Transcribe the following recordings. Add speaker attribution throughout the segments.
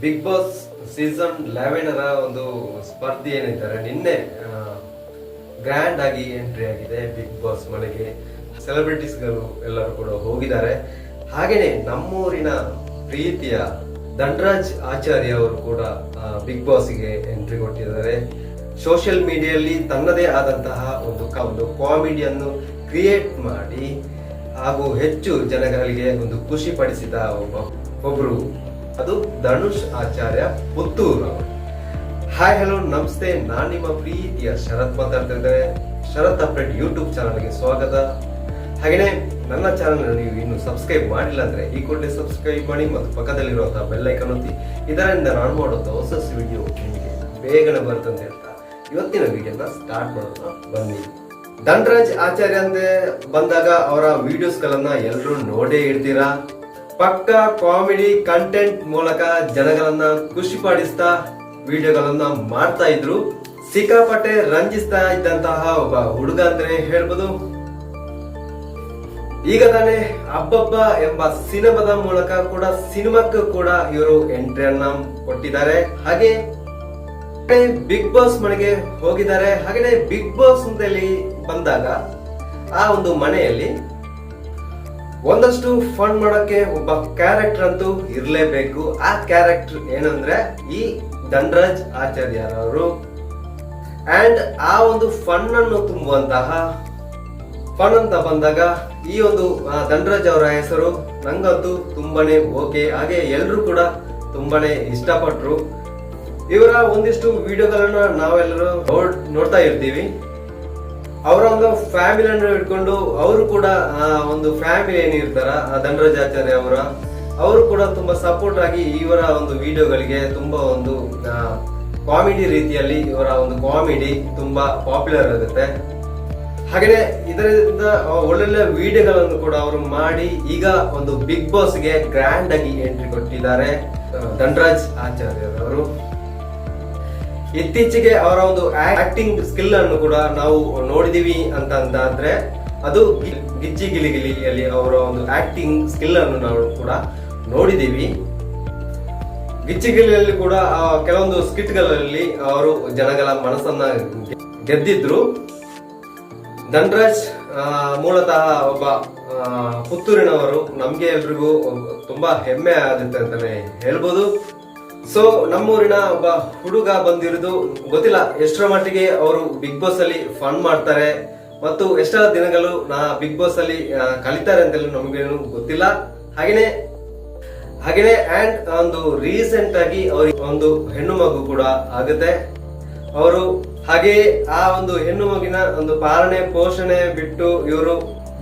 Speaker 1: Big boss season 11 ಒಂದು ಸ್ಪರ್ಧೆ ಏನಿದ್ದಾರೆ ನಿನ್ನೆ ಗ್ರ್ಯಾಂಡ್ ಆಗಿ ಎಂಟ್ರಿ ಆಗಿದೆ ಬಿಗ್ ಬಾಸ್ ಮನೆಗೆ. ಸೆಲೆಬ್ರಿಟೀಸ್ಗಳು ಎಲ್ಲರೂ ಕೂಡ ಹೋಗಿದ್ದಾರೆ. ಹಾಗೇನೆ ನಮ್ಮೂರಿನ ಪ್ರೀತಿಯ ಧನರಾಜ್ ಆಚಾರ್ಯ ಅವರು ಕೂಡ ಬಿಗ್ ಬಾಸ್ಗೆ ಎಂಟ್ರಿ ಕೊಟ್ಟಿದ್ದಾರೆ. ಸೋಷಿಯಲ್ ಮೀಡಿಯಲ್ಲಿ ತನ್ನದೇ ಆದಂತಹ ಒಂದು ಕಾಮಿಡಿಯನ್ನು ಕ್ರಿಯೇಟ್ ಮಾಡಿ ಹಾಗೂ ಹೆಚ್ಚು ಜನಗಳಿಗೆ ಒಂದು ಖುಷಿ ಪಡಿಸಿದ ಒಬ್ರು ಅದು ಧನುಷ್ ಆಚಾರ್ಯ ಪುತ್ತೂರು ಅವರು. ಹಾಯ್ ಹಲೋ ನಮಸ್ತೆ, ನಾನು ನಿಮ್ಮ ಪ್ರೀತಿಯ ಶರತ್ ಮಾತಾಡ್ತಾ ಇದ್ದೇನೆ. ಶರತ್ ಅಪ್ಡೇಟ್ ಯೂಟ್ಯೂಬ್ ಚಾನಲ್ಗೆ ಸ್ವಾಗತ. ಹಾಗೆಯೇ ನನ್ನ ಚಾನಲ್ ನೀವು ಇನ್ನು ಸಬ್ಸ್ಕ್ರೈಬ್ ಮಾಡಿಲ್ಲ ಅಂದ್ರೆ ಈ ಕೂಡಲೇ ಸಬ್ಸ್ಕ್ರೈಬ್ ಮಾಡಿ ಮತ್ತು ಪಕ್ಕದಲ್ಲಿರುವಂತಹ ಬೆಲ್ ಐಕಾನ್ ಒತ್ತಿ. ಇದರಿಂದ ನಾನು ಮಾಡುವಂತಹ ಹೊಸ ವಿಡಿಯೋ ನಿಮಗೆ ಬೇಗನೆ ಬರುತ್ತೆ ಅಂತ ಹೇಳ್ತಾ ಇವತ್ತಿನ ವಿಡಿಯೋನ ಸ್ಟಾರ್ಟ್ ಮಾಡೋಣ ಬನ್ನಿ. ಧನರಾಜ್ ಆಚಾರ್ಯ ಅಂತ ಬಂದಾಗ ಅವರ ವಿಡಿಯೋಸ್ ಗಳನ್ನ ಎಲ್ಲರೂ ನೋಡೇ ಇರ್ತೀರಾ. ಪಕ್ಕ ಕಾಮಿಡಿ ಕಂಟೆಂಟ್ ಮೂಲಕ ಜನಗಳನ್ನ ಖುಷಿ ಪಡಿಸ್ತಾ ವಿಡಿಯೋಗಳನ್ನ ಮಾಡ್ತಾ ಇದ್ರು. ಸಿಕ್ಕಾಪಟ್ಟೆ ರಂಜಿಸ್ತಾ ಇದ್ದಂತಹ ಒಬ್ಬ ಹುಡುಗ ಅಂತಾನೆ ಹೇಳ್ಬೋದು. ಈಗ ತಾನೇ ಅಬ್ಬಬ್ಬ ಎಂಬ ಸಿನಿಮಾದ ಮೂಲಕ ಕೂಡ ಸಿನಿಮಾಕ್ಕೂ ಕೂಡ ಇವರು ಎಂಟ್ರಿಯನ್ನ ಕೊಟ್ಟಿದ್ದಾರೆ. ಹಾಗೆ ಬಿಗ್ ಬಾಸ್ ಮನೆಗೆ ಹೋಗಿದ್ದಾರೆ. ಹಾಗೆ ಬಿಗ್ ಬಾಸ್ ಅಂತೇಳಿ ಬಂದಾಗ ಆ ಒಂದು ಮನೆಯಲ್ಲಿ ಒಂದಷ್ಟು ಫನ್ ಮಾಡಕ್ಕೆ ಒಬ್ಬ ಕ್ಯಾರೆಕ್ಟರ್ ಅಂತೂ ಇರಲೇಬೇಕು. ಆ ಕ್ಯಾರೆಕ್ಟರ್ ಏನಂದ್ರೆ ಈ ಧನರಾಜ್ ಆಚಾರ್ಯ ಅವರು. ಅಂಡ್ ಆ ಒಂದು ಫನ್ ಅನ್ನು ತುಂಬುವಂತಹ ಫನ್ ಅಂತ ಬಂದಾಗ ಈ ಒಂದು ಧನರಾಜ್ ಅವರ ಹೆಸರು ನಂಗಂತೂ ತುಂಬಾನೇ ಓಕೆ. ಹಾಗೆ ಎಲ್ಲರೂ ಕೂಡ ತುಂಬಾನೇ ಇಷ್ಟಪಟ್ರು. ಇವರ ಒಂದಿಷ್ಟು ವಿಡಿಯೋಗಳನ್ನ ನಾವೆಲ್ಲರೂ ನೋಡ್ತಾ ಇರ್ತೀವಿ. ಅವರ ಒಂದು ಫ್ಯಾಮಿಲಿಯನ್ನು ಇಟ್ಕೊಂಡು ಅವರು ಕೂಡ ಒಂದು ಫ್ಯಾಮಿಲಿ ಏನಿರ್ತಾರ ಧನರಾಜ್ ಆಚಾರ್ಯ ಅವರು ಕೂಡ ತುಂಬಾ ಸಪೋರ್ಟ್ ಆಗಿ ಇವರ ಒಂದು ವಿಡಿಯೋಗಳಿಗೆ ತುಂಬಾ ಒಂದು ಕಾಮಿಡಿ ರೀತಿಯಲ್ಲಿ ಇವರ ಒಂದು ಕಾಮಿಡಿ ತುಂಬಾ ಪಾಪ್ಯುಲರ್ ಆಗುತ್ತೆ. ಹಾಗೆ ಇದರಿಂದ ಒಳ್ಳೊಳ್ಳೆ ವಿಡಿಯೋಗಳನ್ನು ಕೂಡ ಅವರು ಮಾಡಿ ಈಗ ಒಂದು ಬಿಗ್ ಬಾಸ್ಗೆ ಗ್ರ್ಯಾಂಡ್ ಆಗಿ ಎಂಟ್ರಿ ಕೊಟ್ಟಿದ್ದಾರೆ ಧನರಾಜ್ ಆಚಾರ್ಯ ಅವರು. ಇತ್ತೀಚೆಗೆ ಅವರ ಒಂದು ಆಕ್ಟಿಂಗ್ ಸ್ಕಿಲ್ ಅನ್ನು ಕೂಡ ನಾವು ನೋಡಿದೀವಿ ಅಂತಂದ್ರೆ ಅದು ಗಿಚ್ಚಿ ಗಿಲಿಗಿಲಿಯಲ್ಲಿ ಅವರ ಒಂದು ಆಕ್ಟಿಂಗ್ ಸ್ಕಿಲ್ ಅನ್ನು ನಾವು ಕೂಡ ನೋಡಿದೀವಿ. ಗಿಚ್ಚಿಗಿಲಿಯಲ್ಲಿ ಕೂಡ ಕೆಲವೊಂದು ಸ್ಕಿಟ್ ಗಳಲ್ಲಿ ಅವರು ಜನಗಳ ಮನಸ್ಸನ್ನ ಗೆದ್ದಿದ್ರು. ಧನರಾಜ್ ಮೂಲತಃ ಒಬ್ಬ ಪುತ್ತೂರಿನವರು. ನಮ್ಗೆ ಎಲ್ರಿಗೂ ತುಂಬಾ ಹೆಮ್ಮೆ ಆಗುತ್ತೆ ಅಂತಾನೆ ಹೇಳ್ಬೋದು. ಸೊ ನಮ್ಮೂರಿನ ಒಬ್ಬ ಹುಡುಗ ಬಂದಿರೋದು ಗೊತ್ತಿಲ್ಲ ಎಷ್ಟರ ಮಟ್ಟಿಗೆ ಅವರು ಬಿಗ್ ಬಾಸ್ ಅಲ್ಲಿ ಫನ್ ಮಾಡ್ತಾರೆ ಮತ್ತು ಎಷ್ಟರ ದಿನಗಳು ಬಿಗ್ ಬಾಸ್ ಅಲ್ಲಿ ಕಲಿತಾರೆ ಅಂತ ನಮಗೇನು ಗೊತ್ತಿಲ್ಲ. ಹಾಗೇನೆ ಅಂಡ್ ಒಂದು ರೀಸೆಂಟ್ ಆಗಿ ಅವ್ರಿಗೆ ಒಂದು ಹೆಣ್ಣು ಮಗು ಕೂಡ ಆಗುತ್ತೆ. ಅವರು ಹಾಗೆ ಆ ಒಂದು ಹೆಣ್ಣು ಮಗಿನ ಒಂದು ಪಾಲನೆ ಪೋಷಣೆ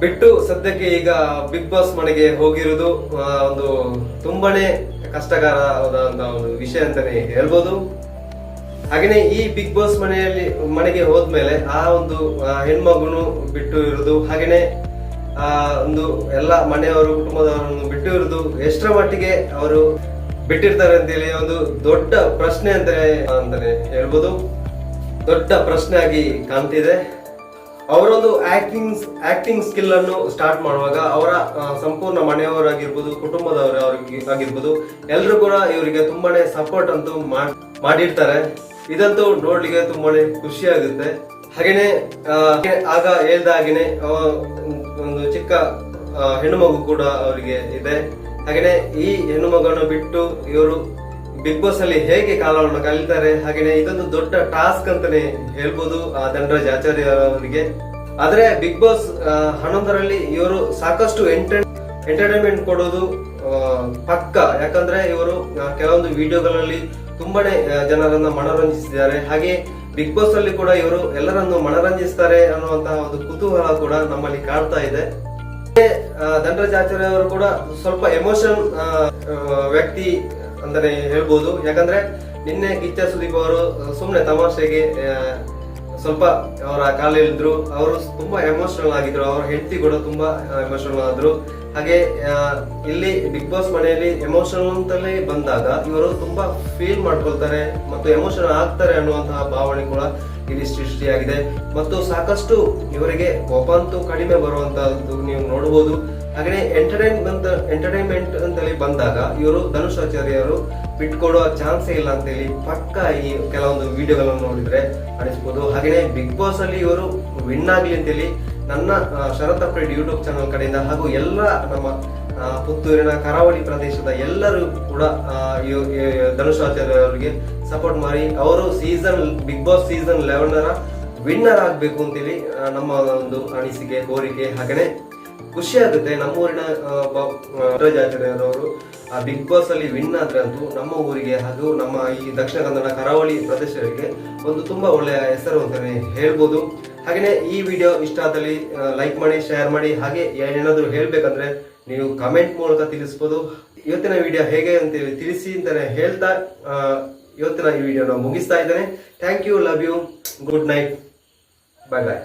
Speaker 1: ಬಿಟ್ಟು ಸದ್ಯಕ್ಕೆ ಈಗ ಬಿಗ್ ಬಾಸ್ ಮನೆಗೆ ಹೋಗಿರೋದು ಒಂದು ತುಂಬಾನೇ ಕಷ್ಟಕರವಾದಂತಹ ಒಂದು ವಿಷಯ ಅಂತಾನೆ ಹೇಳ್ಬೋದು. ಹಾಗೇನೆ ಈ ಬಿಗ್ ಬಾಸ್ ಮನೆಗೆ ಹೋದ್ಮೇಲೆ ಆ ಒಂದು ಹೆಣ್ಮಗುನು ಬಿಟ್ಟು ಇರುವುದು, ಹಾಗೇನೆ ಒಂದು ಎಲ್ಲ ಮನೆಯವರು ಕುಟುಂಬದವರನ್ನು ಬಿಟ್ಟು ಇರುವುದು ಎಷ್ಟರ ಮಟ್ಟಿಗೆ ಅವರು ಬಿಟ್ಟಿರ್ತಾರೆ ಅಂತೇಳಿ ಒಂದು ದೊಡ್ಡ ಪ್ರಶ್ನೆ ಅಂತಾನೆ ಹೇಳ್ಬೋದು. ದೊಡ್ಡ ಪ್ರಶ್ನೆ ಆಗಿ ಕಾಣ್ತಿದೆ. ಅವರೊಂದು ಆಕ್ಟಿಂಗ್ ಸ್ಕಿಲ್ ಅನ್ನು ಸ್ಟಾರ್ಟ್ ಮಾಡುವಾಗ ಅವರ ಸಂಪೂರ್ಣ ಮನೆಯವರಾಗಿರ್ಬೋದು, ಕುಟುಂಬದವರಾಗಿರ್ಬೋದು ಎಲ್ಲರೂ ಕೂಡ ಇವರಿಗೆ ತುಂಬಾನೇ ಸಪೋರ್ಟ್ ಅಂತೂ ಮಾಡಿರ್ತಾರೆ. ಇದಂತೂ ನೋಡ್ಲಿಕ್ಕೆ ತುಂಬಾನೇ ಖುಷಿ ಆಗುತ್ತೆ. ಹಾಗೇನೆ ಆಗ ಹೇಳ್ದಾಗೇನೆ ಒಂದು ಚಿಕ್ಕ ಹೆಣ್ಣು ಮಗು ಕೂಡ ಅವರಿಗೆ ಇದೆ. ಹಾಗೇನೆ ಈ ಹೆಣ್ಣು ಮಗುವನ್ನು ಬಿಟ್ಟು ಇವರು ಬಿಗ್ ಬಾಸ್ ಅಲ್ಲಿ ಹೇಗೆ ಕಾಲವನ್ನು ಕಲಿತಾರೆ. ಹಾಗೇನೆ ಇದೊಂದು ದೊಡ್ಡ ಟಾಸ್ಕ್ ಅಂತಾನೆ ಹೇಳ್ಬೋದು ಧನರಾಜ್ ಆಚಾರ್ಯ ಅವರಿಗೆ. ಆದ್ರೆ ಬಿಗ್ ಬಾಸ್ 11ರಲ್ಲಿ ಇವರು ಸಾಕಷ್ಟು ಎಂಟರ್ಟೈನ್ಮೆಂಟ್ ಕೊಡೋದು ಪಕ್ಕ. ಯಾಕಂದ್ರೆ ಇವರು ಕೆಲವೊಂದು ವಿಡಿಯೋಗಳಲ್ಲಿ ತುಂಬಾನೇ ಜನರನ್ನ ಮನೋರಂಜಿಸಿದ್ದಾರೆ. ಹಾಗೆ ಬಿಗ್ ಬಾಸ್ ಅಲ್ಲಿ ಕೂಡ ಇವರು ಎಲ್ಲರನ್ನು ಮನೋರಂಜಿಸ್ತಾರೆ ಅನ್ನುವಂತಹ ಒಂದು ಕುತೂಹಲ ಕೂಡ ನಮ್ಮಲ್ಲಿ ಕಾಡ್ತಾ ಇದೆ. ಧನರಾಜ್ ಆಚಾರ್ಯ ಅವರು ಕೂಡ ಸ್ವಲ್ಪ ಎಮೋಷನ್ ವ್ಯಕ್ತಿ ಅಂತಾನೆ ಹೇಳ್ಬೋದು. ಯಾಕಂದ್ರೆ ನಿನ್ನೆ ಕಿಚ್ಚ ಸುದೀಪ್ ಅವರು ಸುಮ್ನೆ ತಮಾಷೆಗೆ ಸ್ವಲ್ಪ ಅವರ ಕಾಲ ಇಳಿದ್ರು. ಅವರು ತುಂಬಾ ಎಮೋಷನಲ್ ಆಗಿದ್ರು. ಅವರ ಹೆಂಡತಿ ಕೂಡ ತುಂಬಾ ಎಮೋಷನಲ್ ಆದ್ರು. ಹಾಗೆ ಇಲ್ಲಿ ಬಿಗ್ ಬಾಸ್ ಮನೆಯಲ್ಲಿ ಎಮೋಷನಲ್ ಅಂತಲೇ ಬಂದಾಗ ಇವರು ತುಂಬಾ ಫೀಲ್ ಮಾಡ್ಕೊಳ್ತಾರೆ ಮತ್ತು ಎಮೋಷನಲ್ ಆಗ್ತಾರೆ ಅನ್ನುವಂತಹ ಭಾವನೆ ಕೂಡ ಇಲ್ಲಿ ಸೃಷ್ಟಿಯಾಗಿದೆ. ಮತ್ತು ಸಾಕಷ್ಟು ಇವರಿಗೆ ಕೋಪ ಅಂತೂ ಕಡಿಮೆ ಬರುವಂತಹದ್ದು ನೀವು ನೋಡಬಹುದು. ಹಾಗೆ ಎಂಟರ್ಟೈನ್ಮೆಂಟ್ ಅಂತೇಳಿ ಬಂದಾಗ ಇವರು ಧನುಷ್ ಆಚಾರ್ಯರು ಬಿಟ್ಕೊಡುವ ಚಾನ್ಸೇ ಇಲ್ಲ ಅಂತೇಳಿ ಪಕ್ಕ ಈ ಕೆಲವೊಂದು ವಿಡಿಯೋಗಳನ್ನು ನೋಡಿದ್ರೆ ಅನಿಸ್ಬೋದು. ಹಾಗೆಯೇ ಬಿಗ್ ಬಾಸ್ ಅಲ್ಲಿ ಇವರು ವಿನ್ ಆಗ್ಲಿ ಅಂತೇಳಿ ನನ್ನ ಶರತ್ ಅಪ್ಡೇಟ್ ಯೂಟ್ಯೂಬ್ ಚಾನಲ್ ಕಡೆಯಿಂದ ಹಾಗೂ ಎಲ್ಲ ನಮ್ಮ ಪುತ್ತೂರಿನ ಕರಾವಳಿ ಪ್ರದೇಶದ ಎಲ್ಲರೂ ಕೂಡ ಧನುಷ್ ಆಚಾರ್ಯ ಅವರಿಗೆ ಸಪೋರ್ಟ್ ಮಾಡಿ ಅವರು ಬಿಗ್ ಬಾಸ್ ಸೀಸನ್ 11 ವಿನ್ನರ್ ಆಗ್ಬೇಕು ಅಂತೇಳಿ ನಮ್ಮ ಒಂದು ಅನಿಸಿಕೆ, ಕೋರಿಕೆ. ಹಾಗೇನೆ ಖುಷಿ ಆಗುತ್ತೆ ನಮ್ಮೂರಿನ ಆಚಾರ್ಯರವರು ಬಿಗ್ ಬಾಸ್ ಅಲ್ಲಿ ವಿನ್ ಆದ್ರೆ ಅಂತೂ ನಮ್ಮ ಊರಿಗೆ ಹಾಗೂ ನಮ್ಮ ಈ ದಕ್ಷಿಣ ಕನ್ನಡ ಕರಾವಳಿ ಪ್ರದೇಶಗಳಿಗೆ ಒಂದು ತುಂಬಾ ಒಳ್ಳೆಯ ಹೆಸರು ಅಂತಾನೆ ಹೇಳ್ಬೋದು. ಹಾಗೇನೆ ಈ ವಿಡಿಯೋ ಇಷ್ಟ ಆದಲ್ಲಿ ಲೈಕ್ ಮಾಡಿ, ಶೇರ್ ಮಾಡಿ. ಹಾಗೆ ಏನಾದ್ರು ಹೇಳ್ಬೇಕಂದ್ರೆ ನೀವು ಕಮೆಂಟ್ ಮೂಲಕ ತಿಳಿಸ್ಬೋದು. ಇವತ್ತಿನ ವಿಡಿಯೋ ಹೇಗೆ ಅಂತೇಳಿ ತಿಳಿಸಿ ಅಂತಾನೆ ಹೇಳ್ತಾ ಇವತ್ತಿನ ಈ ವಿಡಿಯೋನ ಮುಗಿಸ್ತಾ ಇದ್ದೇನೆ. Thank you, love you, good night, bye bye.